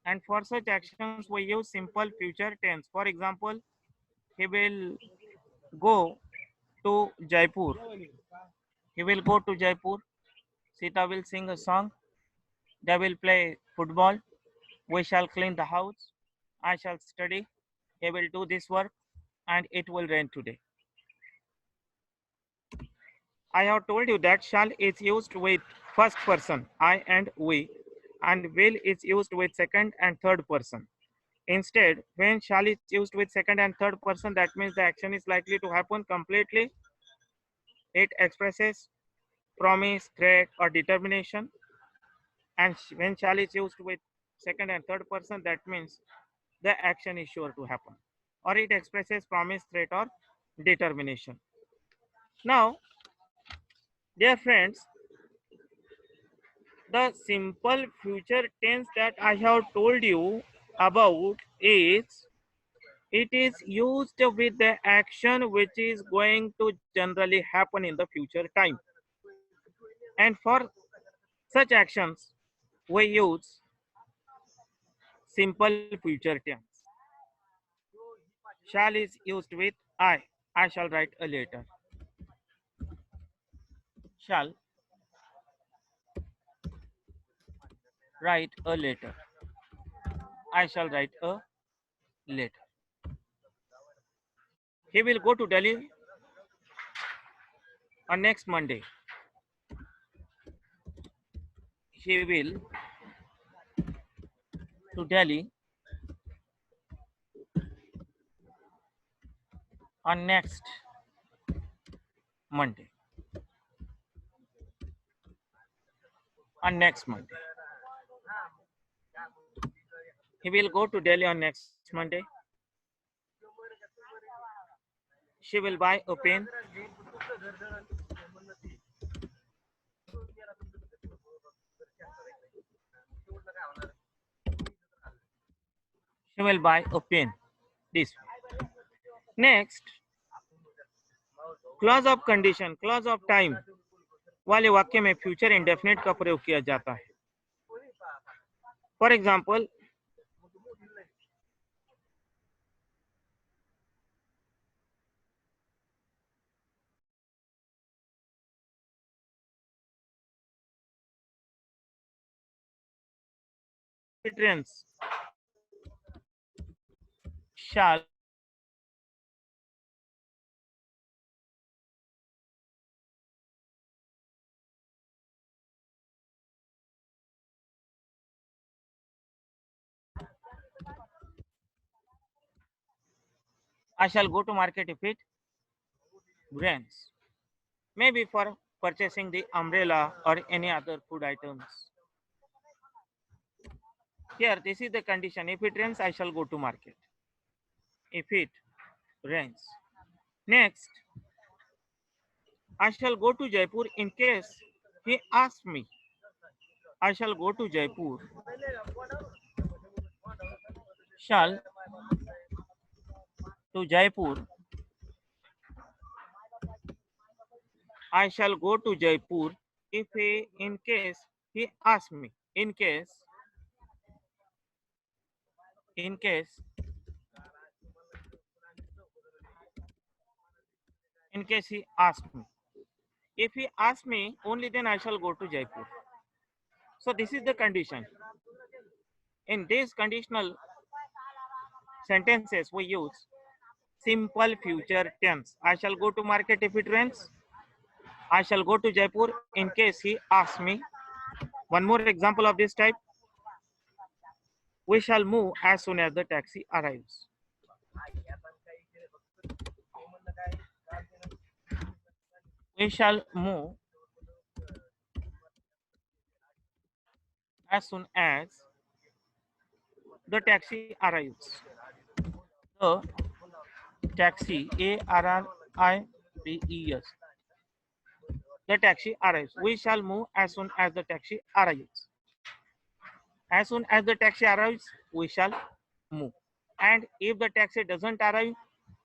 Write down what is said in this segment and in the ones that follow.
And for such actions, we use simple future tense. For example, he will go to Jaipur. He will go to Jaipur. Sita will sing a song. They will play football. We shall clean the house. I shall study. He will do this work and it will rain today. I have told you that shall is used with first person, I and we, and will is used with second and third person. Instead, when shall is used with second and third person, that means the action is likely to happen completely. It expresses promise, threat, or determination. And when shall is used with second and third person, that means the action is sure to happen. Or it expresses promise, threat, or determination. Now, dear friends, the simple future tense that I have told you about is it is used with the action which is going to generally happen in the future time. And for such actions, we use simple future tense. Shall is used with I. I shall write a letter. Shall write a letter. I shall write a letter. He will go to Delhi on next Monday. He will to Delhi on next Monday. On next Monday. He will go to Delhi on next Monday. She will buy a pen. She will buy a pen. This way. Next, clause of condition, clause of time वाले वाक्य में future indefinite का प्रयोग किया जाता है. For example, tense shall I shall go to market if it rains. Maybe for purchasing the umbrella or any other food items. Here, this is the condition. If it rains, I shall go to market. If it rains. Next, I shall go to Jaipur in case he asks me. I shall go to Jaipur. Shall to Jaipur. I shall go to Jaipur if he, in case he asks me. In case he asks me. If he asks me, only then I shall go to Jaipur. So this is the condition. In these conditional sentences, we use simple future tense. I shall go to market if it rains. I shall go to Jaipur in case he asks me. One more example of this type. We shall move as soon as the taxi arrives. We shall move as soon as the taxi arrives. The taxi, A-R-R-I-V-E-S. The taxi arrives. We shall move as soon as the taxi arrives. As soon as the taxi arrives, we shall move. And if the taxi doesn't arrive,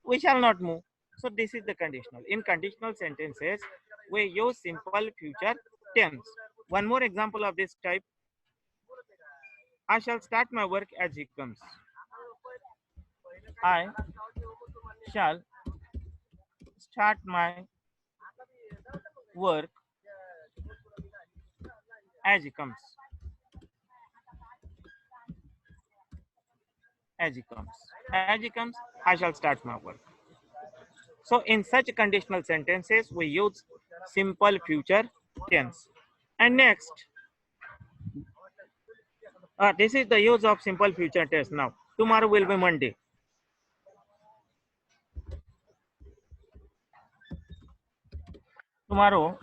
we shall not move. So this is the conditional. In conditional sentences, we use simple future tense. One more example of this type. I shall start my work as he comes. I shall start my work as he comes. As he comes. As he comes, I shall start my work. So in such conditional sentences, we use simple future tense. And next, this is the use of simple future tense now. Tomorrow will be Monday. Tomorrow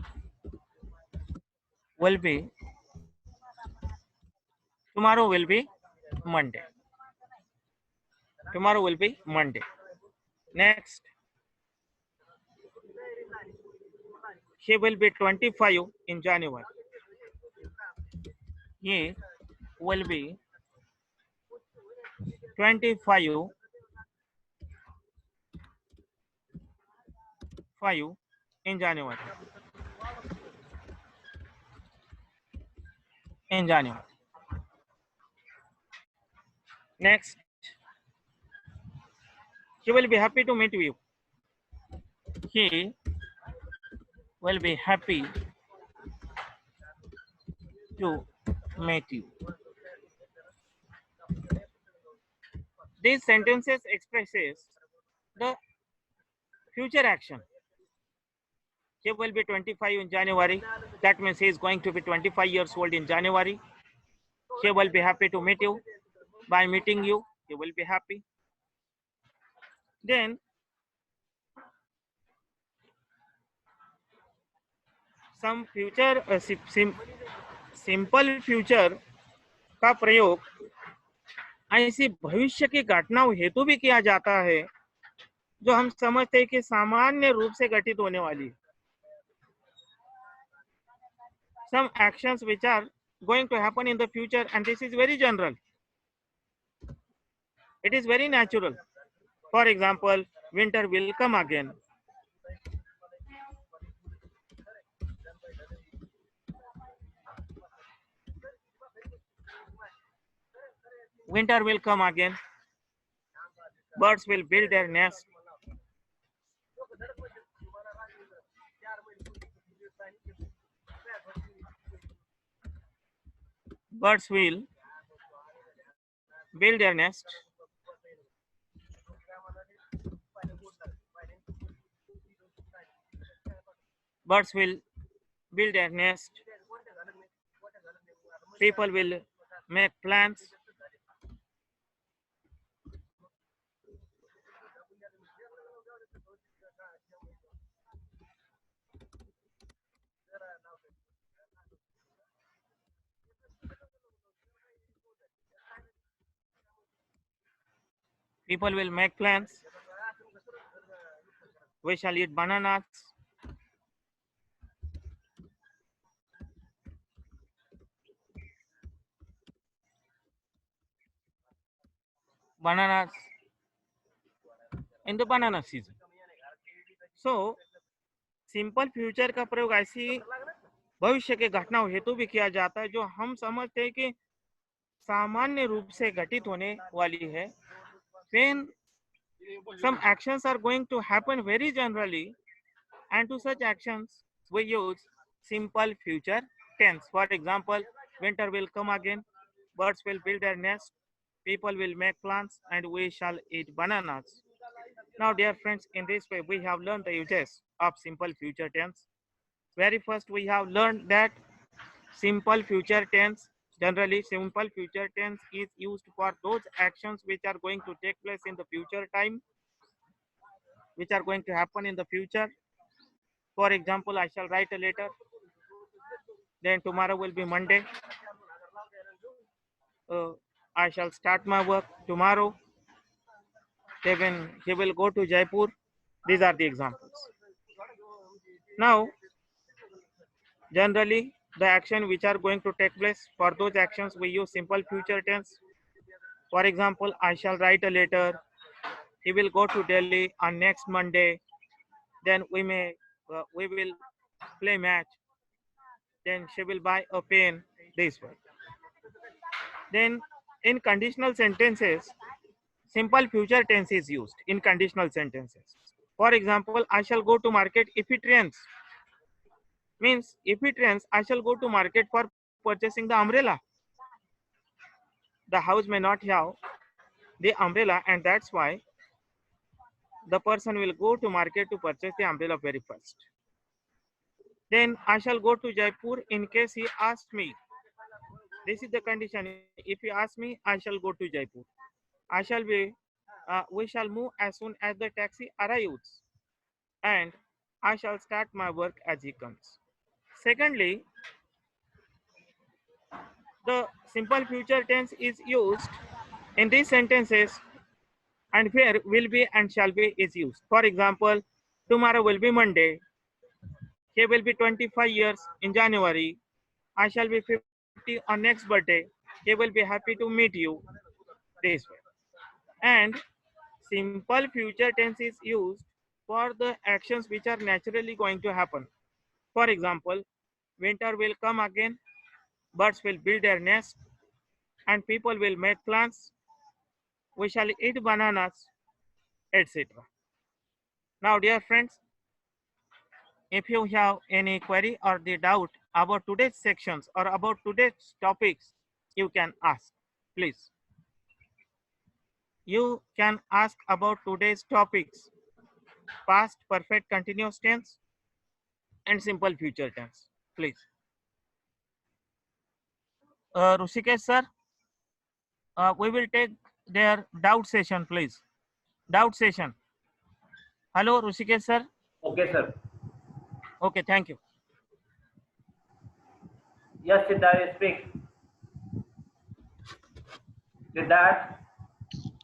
will be tomorrow will be Monday. Tomorrow will be Monday. Next, he will be 25 in January. He will be 25 in January. In January. Next, he will be happy to meet you. He will be happy to meet you. These sentences expresses the future action. He will be 25 in January. That means he is going to be 25 years old in January. He will be happy to meet you. By meeting you, he will be happy. Then some future simple future का प्रयोग ऐसी भविष्य की घटनाओं हेतु भी किया जाता है जो हम समझते हैं कि सामान्य रूप से घटित होने वाली. Some actions which are going to happen in the future, and this is very general. It is very natural. For example, winter will come again. Winter will come again. Birds will build their nest. Birds will build their nest. Birds will build their nest. People will make plans. People will make plans. We shall eat bananas. Bananas in the banana season. So, simple future का प्रयोग ऐसी भविष्य के घटनाओं हेतु भी किया जाता है जो हम समझते हैं कि सामान्य रूप से घटित होने वाली है. When some actions are going to happen very generally, and to such actions we use simple future tense. For example, winter will come again, birds will build their nest, people will make plans, and we shall eat bananas. Now, dear friends, in this way we have learned the uses of simple future tense. Very first, we have learned that simple future tense, generally simple future tense is used for those actions which are going to take place in the future time, which are going to happen in the future. For example, I shall write a letter, then tomorrow will be Monday. I shall start my work tomorrow. Then he will go to Jaipur. These are the examples. Now, generally, the action which are going to take place, for those actions we use simple future tense. For example, I shall write a letter. He will go to Delhi on next Monday. Then we will play match. Then she will buy a pen. This way. Then in conditional sentences, simple future tense is used in conditional sentences. For example, I shall go to market if it rains. Means if it rains, I shall go to market for purchasing the umbrella. The house may not have the umbrella, and that's why the person will go to market to purchase the umbrella very first. Then I shall go to Jaipur in case he asks me. This is the condition. If he asks me, I shall go to Jaipur. We shall move as soon as the taxi arrives, and I shall start my work as he comes. Secondly, the simple future tense is used in these sentences, and where will be and shall be is used. For example, tomorrow will be Monday. He will be 25 years in January. I shall be 50 on next birthday. He will be happy to meet you this way. And simple future tense is used for the actions which are naturally going to happen. For example, winter will come again, birds will build their nest, and people will make plans. We shall eat bananas, etc. Now, dear friends, if you have any query or the doubt about today's sections or about today's topics, you can ask, please. You can ask about today's topics: past perfect continuous tense and simple future tense, please. Rushikesh sir, we will take their doubt session, please. Doubt session. Hello, Rushikesh sir. Okay, sir. Okay, thank you. Yes, Siddharth, speak. Siddharth?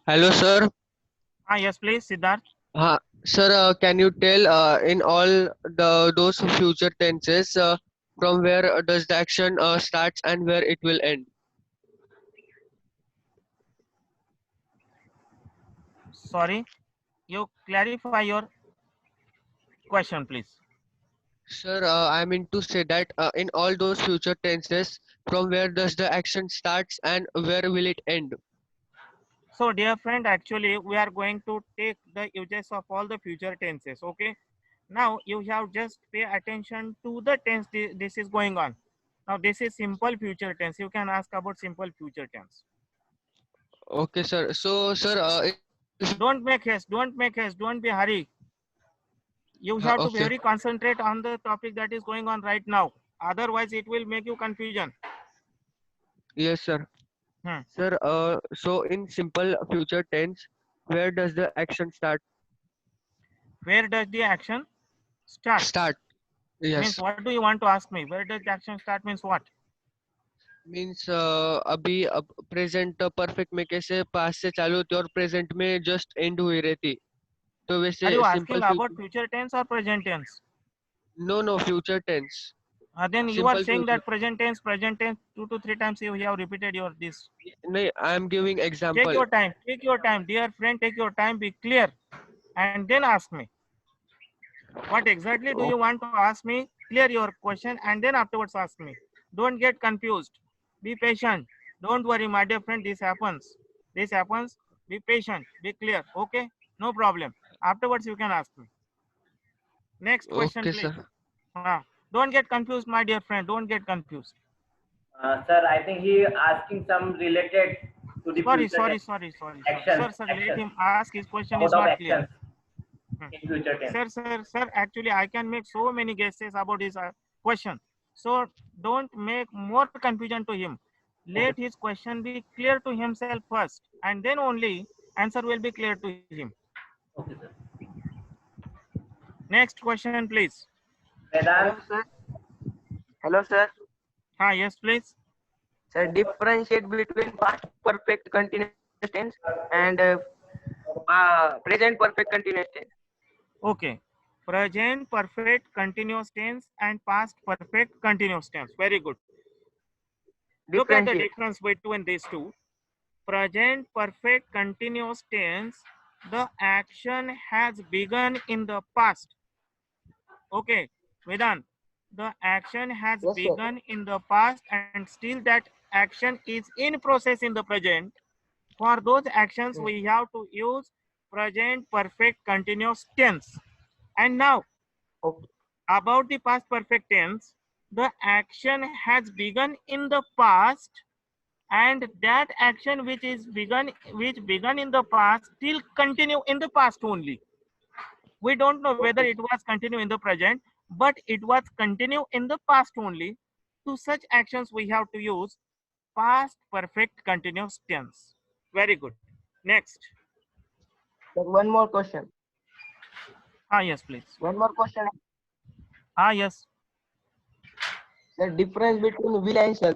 Hello, sir. Yes, please, Siddharth. Sir, can you tell in all those future tenses from where does the action starts and where it will end? Sorry, you clarify your question, please. Sir, I mean to say that in all those future tenses, from where does the action starts and where will it end? So, dear friend, actually, we are going to take the uses of all the future tenses. Okay. Now, you have just pay attention to the tense this is going on. Now, this is simple future tense. You can ask about simple future tense. Okay, sir. So, sir, Don't make haste. Don't make haste. Don't be hurry. You have to be okay. very concentrate on the topic that is going on right now. Otherwise, it will make you confusion. Yes, sir. Sir, so in simple future tense, where does the action start? Where does the action start? Start. Means Yes. what do you want to ask me? Where does the action start means what? Means अभी अब present perfect में कैसे पास से चालू होती और present में just and हुई रहती तो Are वैसे you asking simple about future tense or present tense? No future tense Then you are simple saying future that present tense 2 to 3 times you have repeated your this. नहीं I am giving Take example your time, dear friend. Take your time. Be clear, and then ask me. What exactly do you want to ask me? Clear your question, and then afterwards ask me. Don't get confused. Be patient. Don't worry, my dear friend. This happens. This happens. Be patient. Be clear. Okay? No problem. Afterwards, you can ask me. Next question, okay please. Sir Don't get confused, my dear friend. Don't get confused. Sir, I think he asking some related to the future Sorry. actions. Sir, let him ask. His question is About of not clear. actions in future tense. Sir, actually, I can make so many guesses about his question. So don't make more confusion to him. Let Okay. his question be clear to himself first, and then only answer will be clear to him. Okay, sir. Next question, please. Vedant? Hello, sir. Hello, sir. Yes, please. Sir, differentiate between past perfect continuous tense and present perfect continuous tense. Okay. Present perfect continuous tense and past perfect continuous tense. Very good. Look at the Differentiate. difference between these two. Present perfect continuous tense, the action has begun in the past. Okay, Vedant, the action has Yes, sir. begun in the past and still that action is in process in the present, for those actions we have to use present perfect continuous tense. And now Okay. about the past perfect tense, the action has begun in the past, and that action which begun in the past still continue in the past only. We don't know whether it was continue in the present, but it was continue in the past only. To such actions we have to use past perfect continuous tense. Very good. Next. Then one more question. Yes, please. One more question. Yes. The difference between will and shall.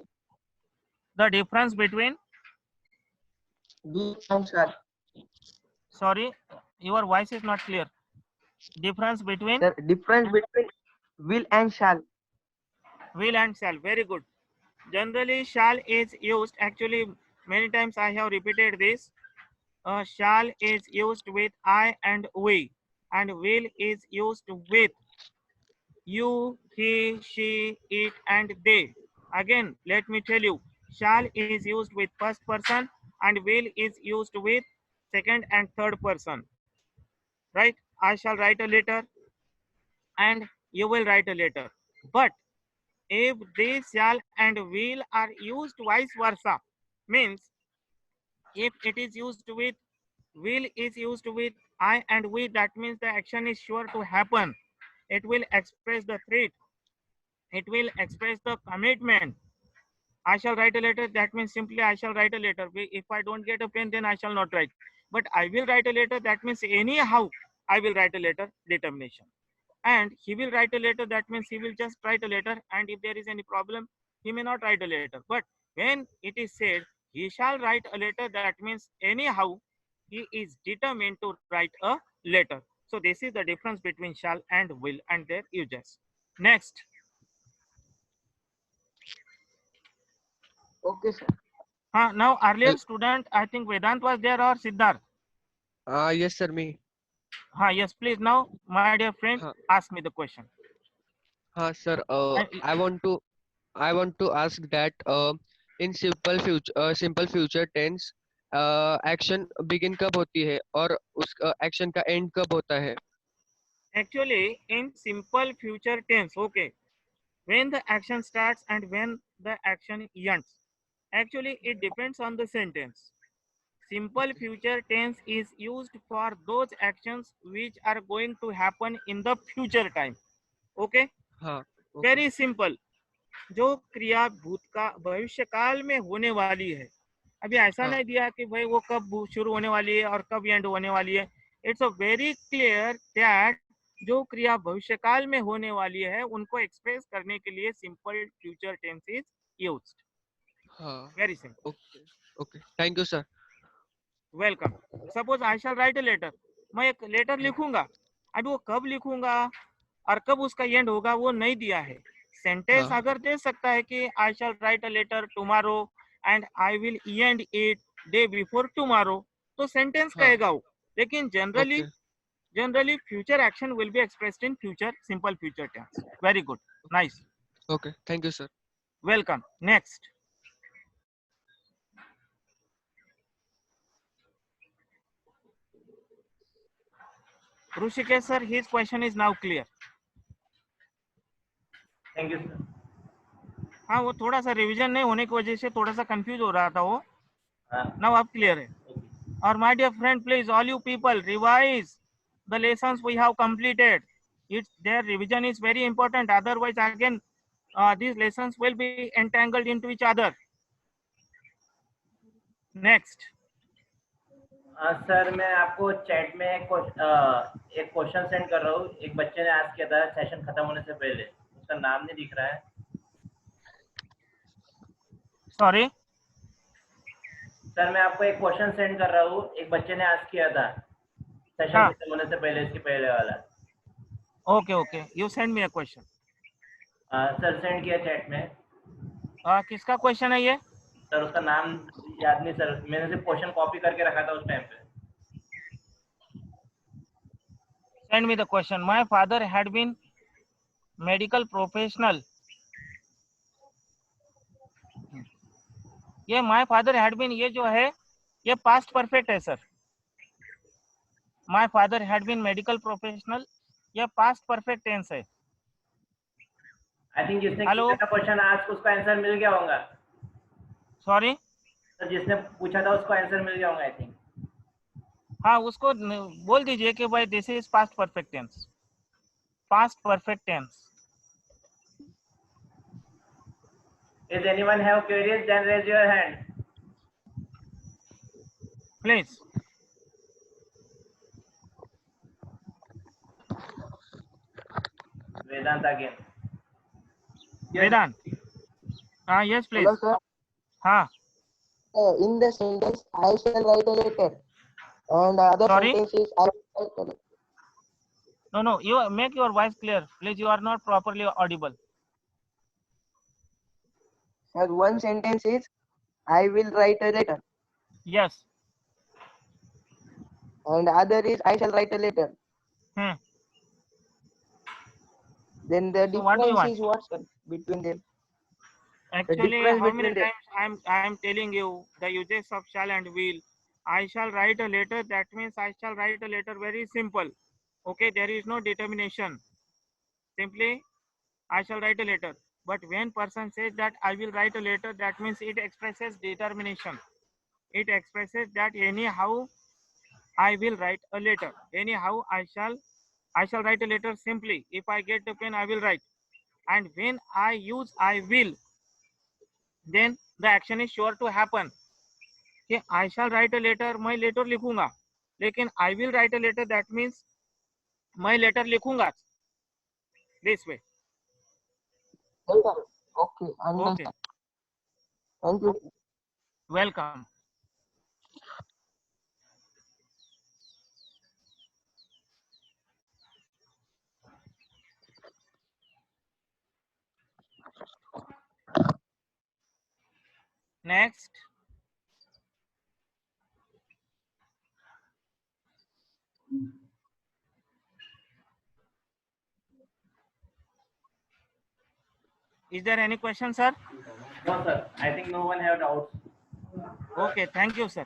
The difference between, Will and shall. sorry, your voice is not clear. Difference between The difference between will and shall. will and shall. Very good. Generally, shall is used. Actually, many times I have repeated this. Shall is used with I and we, and will is used with you, he, she, it, and they. Again, let me tell you, shall is used with first person, and will is used with second and third person. Right? I shall write a letter, and you will write a letter. But if they shall and will are used vice versa, means if it is used with will is used with I and we, that means the action is sure to happen. It will express the threat. It will express the commitment. I shall write a letter, that means simply I shall write a letter. If I don't get a pen, then I shall not write. But I will write a letter, that means anyhow I will write a letter, determination. And he will write a letter, that means he will just write a letter, and if there is any problem, he may not write a letter. But when it is said he shall write a letter, that means anyhow he is determined to write a letter. So this is the difference between shall and will and their uses. Next. Okay, sir. Now earlier student, I think Vedant was there or Siddharth. Yes, sir, me. Yes, please. Now, my dear friend, Huh. ask me the question. Sir, I- I want to ask that in simple future tense action begin कब होती है और उस action का end कब होता है? Actually, in simple future tense, okay, when the action starts and when the action ends. Actually, it depends on the sentence. Simple future tense is used for those actions which are going to happen in the future time. Okay, हाँ. Okay. very simple. जो क्रिया भविष्य काल में होने वाली है, अभी ऐसा हाँ. नहीं दिया कि भाई वो कब शुरू होने वाली है और कब एंड होने वाली है. It's a very clear that जो क्रिया भविष्य काल में होने वाली है उनको एक्सप्रेस करने के लिए simple future tense is used. हाँ. Very simple. Okay. Okay. Thank you, sir. Welcome. Suppose I shall write a letter, मैं एक लेटर लिखूंगा, अभी वो कब लिखूंगा और कब उसका एंड होगा वो नहीं दिया है. सेंटेंस हाँ. अगर दे सकता है कि I shall write a letter tomorrow and I will end it day before tomorrow, तो सेंटेंस हाँ. कहेगा वो. लेकिन Okay. Generally future action will be expressed in future simple future tense. Very good. Nice. Okay. Thank you, sir. Welcome. Next. Rishikesh sir, his question is now clear. Thank you sir. हाँ, वो थोड़ा सा revision नहीं होने की वजह से थोड़ा सा कंफ्यूज हो रहा था वो. हाँ. नाउ आप क्लियर है. और my dear friend, please all you people revise the lessons we have completed. It's their revision is very important, otherwise again these lessons will be entangled into each other. Next. Sir मैं आपको chat में एक question send कर रहा हूँ. एक बच्चे ने आस्क किया था सेशन खत्म होने से पहले, उसका नाम नहीं दिख रहा है. Sorry. सर मैं आपको एक क्वेश्चन सेंड कर रहा हूँ. एक बच्चे ने आस्क किया था सेशन हाँ. खत्म होने से पहले, इसके पहले वाला. Okay. You send me a question. Sir send किया चैट में. किसका क्वेश्चन है ये? सर उसका नाम याद नहीं सर, मैंने सिर्फ क्वेश्चन कॉपी करके रखा था उस टाइम पे. Send me the question. My father had been medical professional. ये माय फादर हैड बीन, ये जो है ये पास्ट परफेक्ट है sir. My father had been medical professional, ये पास्ट परफेक्ट टेंस है। आई थिंक जिसने हेलो, किया था क्वेश्चन आज उसको आंसर मिल गया होगा। सॉरी, तो जिसने पूछा था उसको आंसर मिल गया होगा आई थिंक। हाँ उसको बोल दीजिए कि भाई this is past perfect tense, past perfect tense. Is anyone have queries? Then raise your hand. Please. Vedant again. Vedant, हाँ यस प्लीज। Hello, sir. हाँ In the sentence, I shall write a letter, and the other Sorry? sentence is I will write a letter. no, you make your voice clear please, you are not properly audible. Sir, one sentence is I will write a letter, Yes. and the other is I shall write a letter. Then the So what do you difference want? is what, sir, between them? Actually, difference how many between them. times I am telling you the uses of shall and will. I shall write a letter, that means I shall write a letter, very simple. Okay, there is no determination. Simply, I shall write a letter. But when person says that I will write a letter, that means it expresses determination. It expresses that anyhow I will write a letter. Anyhow I shall write a letter simply. If I get the pen, I will write. And when I use I will, then the action is sure to happen. कि I shall write a letter, मैं letter लिखूंगा, लेकिन I will write a letter, that means मैं letter लिखूंगा. This way. Okay, Okay. understand. Thank you. Welcome. Next. Is there any question, sir? No sir, I think no one have doubts. Okay, thank you, sir.